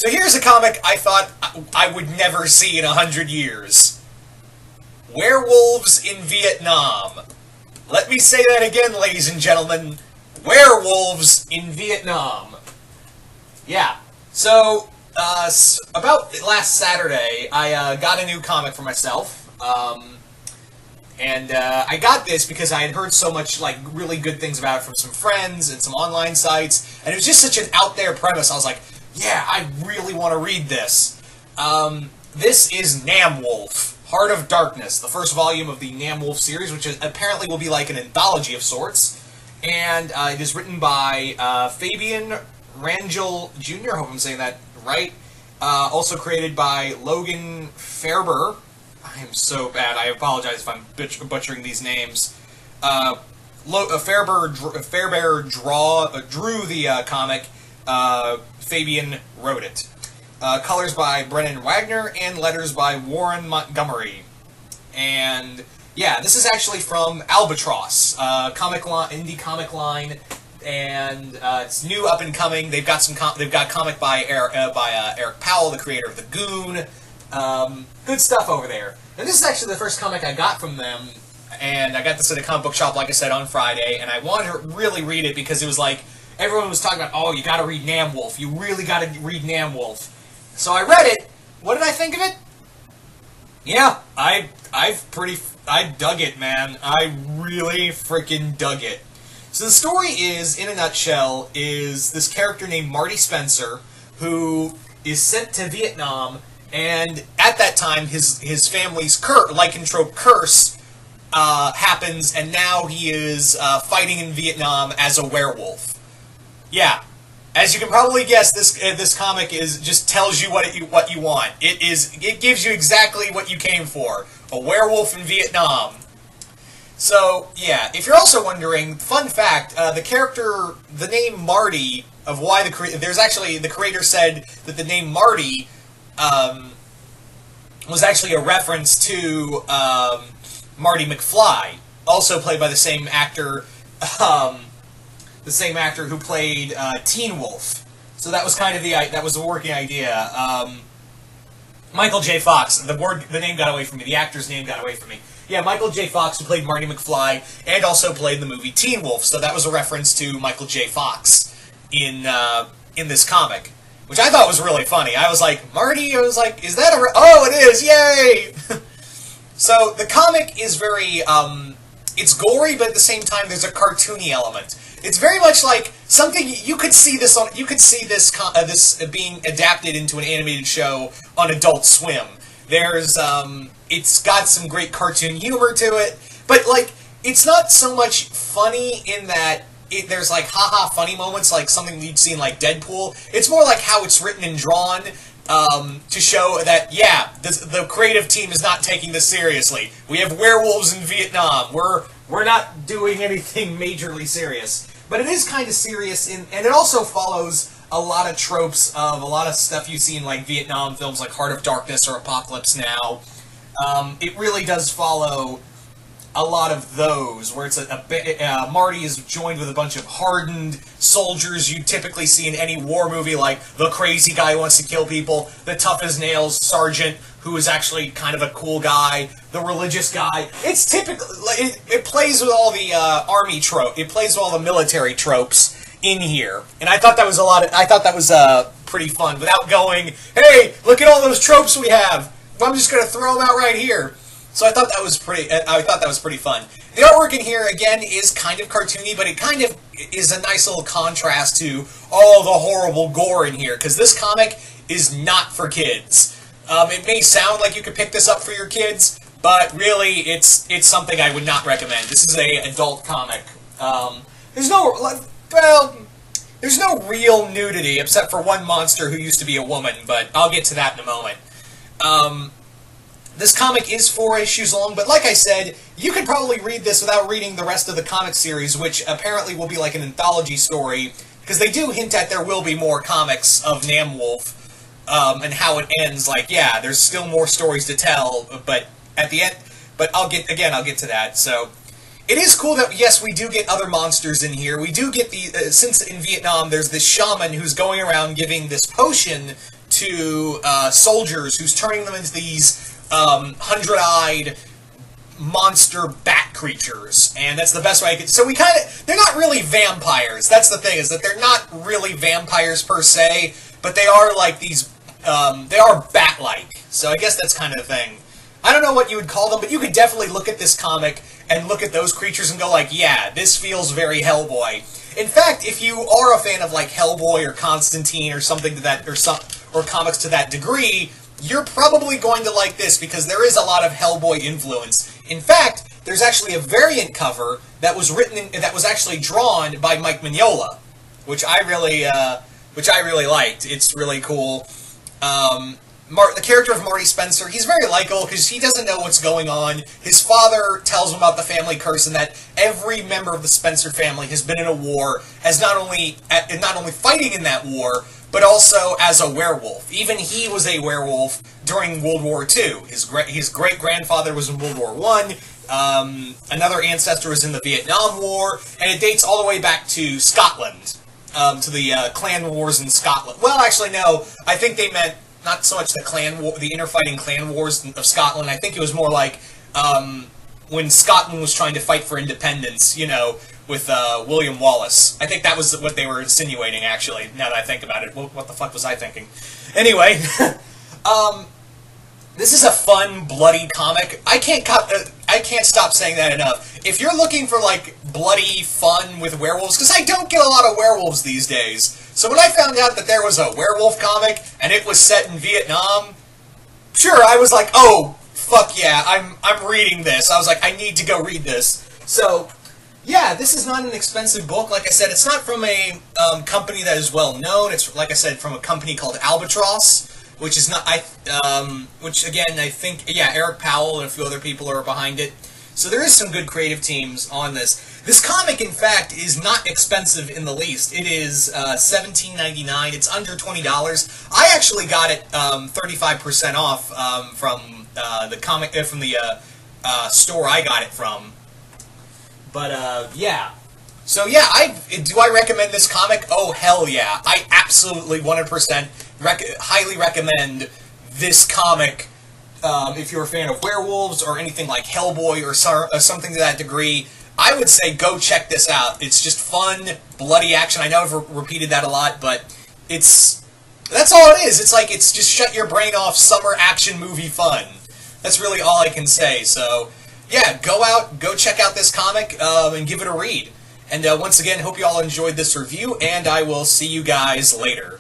So here's a comic I thought I would never see in 100 years. Werewolves in Vietnam. Let me say that again, ladies and gentlemen. Werewolves in Vietnam. Yeah. So, about last Saturday, I got a new comic for myself. And I got this because I had heard so much, like, really good things about it from some friends and some online sites. And it was just such an out-there premise. I was like, yeah, I really want to read this. This is Namwolf, Heart of Darkness, the first volume of the Namwolf series, which apparently will be like an anthology of sorts. And it is written by Fabian Rangel Jr., I hope I'm saying that right. Also created by Logan Fairber. I am so bad, I apologize if I'm butchering these names. Fairber drew the comic. Fabian wrote it. Colors by Brennan Wagner, and letters by Warren Montgomery. And yeah, this is actually from Albatross, indie comic line, and it's new, up and coming. They've got comic by Eric Powell, the creator of The Goon. Good stuff over there. And this is actually the first comic I got from them, and I got this at a comic book shop, like I said, on Friday, and I wanted to really read it because it was like, everyone was talking about, oh, you gotta read Namwolf. You really gotta read Namwolf. So I read it. What did I think of it? Yeah, I dug it, man. I really freaking dug it. So the story is, in a nutshell, is this character named Marty Spencer, who is sent to Vietnam, and at that time, his family's lycanthrope curse happens, and now he is fighting in Vietnam as a werewolf. Yeah, as you can probably guess, this comic just tells you what you want. It gives you exactly what you came for: a werewolf in Vietnam. So yeah, if you're also wondering, fun fact: the name Marty, of why the creator said that the name Marty was actually a reference to Marty McFly, also played by the same actor. The same actor who played Teen Wolf. So that was kind of the working idea. Michael J. Fox. The name got away from me. The actor's name got away from me. Yeah, Michael J. Fox, who played Marty McFly, and also played the movie Teen Wolf. So that was a reference to Michael J. Fox in this comic, which I thought was really funny. I was like, Marty? I was like, is that oh, it is! Yay! So the comic is very, it's gory, but at the same time, there's a cartoony element. It's very much like something you could see this on. You could see this being adapted into an animated show on Adult Swim. There's it's got some great cartoon humor to it, but like it's not so much funny in that there's like haha funny moments like something you'd see in like Deadpool. It's more like how it's written and drawn to show that yeah, the creative team is not taking this seriously. We have werewolves in Vietnam. We're not doing anything majorly serious. But it is kind of serious, and it also follows a lot of tropes of a lot of stuff you see in like Vietnam films like Heart of Darkness or Apocalypse Now. It really does follow a lot of those, where it's Marty is joined with a bunch of hardened soldiers you typically see in any war movie, like the crazy guy who wants to kill people, the tough as nails sergeant who is actually kind of a cool guy, the religious guy. It's typically it plays with all the army trope. It plays with all the military tropes in here, and I thought that was pretty fun. Without going, hey, look at all those tropes we have. I'm just gonna throw them out right here. So I thought that was pretty fun. The artwork in here, again, is kind of cartoony, but it kind of is a nice little contrast to all the horrible gore in here, because this comic is not for kids. It may sound like you could pick this up for your kids, but really, it's something I would not recommend. This is an adult comic. There's no real nudity, except for one monster who used to be a woman, but I'll get to that in a moment. This comic is 4 issues long, but like I said, you could probably read this without reading the rest of the comic series, which apparently will be like an anthology story, because they do hint at there will be more comics of Namwolf, and how it ends. Like, yeah, there's still more stories to tell, but at the end, but I'll get to that. So, it is cool that, yes, we do get other monsters in here. We do get since in Vietnam there's this shaman who's going around giving this potion to soldiers who's turning them into these hundred-eyed monster bat creatures, and that's the best way I could. So they're not really vampires. That's the thing, is that they're not really vampires per se, but they are like these. They are bat-like. So I guess that's kind of the thing. I don't know what you would call them, but you could definitely look at this comic and look at those creatures and go like, yeah, this feels very Hellboy. In fact, if you are a fan of like Hellboy or Constantine or something to that, or comics to that degree, you're probably going to like this because there is a lot of Hellboy influence. In fact, there's actually a variant cover that was that was actually drawn by Mike Mignola, which I really liked. It's really cool. The character of Marty Spencer, he's very likable because he doesn't know what's going on. His father tells him about the family curse and that every member of the Spencer family has been in a war, as not only fighting in that war, but also as a werewolf. Even he was a werewolf during World War II. His great-grandfather was in World War I. Another ancestor was in the Vietnam War, and it dates all the way back to Scotland, to the clan wars in Scotland. Well, actually, no. I think they meant not so much the clan war, the interfighting clan wars of Scotland. I think it was more like when Scotland was trying to fight for independence, you know, with William Wallace. I think that was what they were insinuating, actually, now that I think about it. What the fuck was I thinking? Anyway, this is a fun, bloody comic. I can't stop saying that enough. If you're looking for, like, bloody fun with werewolves, because I don't get a lot of werewolves these days, so when I found out that there was a werewolf comic, and it was set in Vietnam, sure, I was like, oh, fuck yeah, I'm reading this. I was like, I need to go read this. So, yeah, this is not an expensive book. Like I said, it's not from a company that is well known. It's, like I said, from a company called Albatross, which is not, which again, I think, yeah, Eric Powell and a few other people are behind it. So there is some good creative teams on this. This comic, in fact, is not expensive in the least. It is $17.99. It's under $20. I actually got it 35% off from the comic from the store I got it from. But yeah. So yeah, do I recommend this comic? Oh hell yeah! I absolutely 100% highly recommend this comic. If you're a fan of werewolves or anything like Hellboy or something to that degree, I would say go check this out. It's just fun, bloody action. I know I've repeated that a lot, but that's all it is. It's just shut your brain off summer action movie fun. That's really all I can say. So yeah, go check out this comic and give it a read. And once again, hope you all enjoyed this review, and I will see you guys later.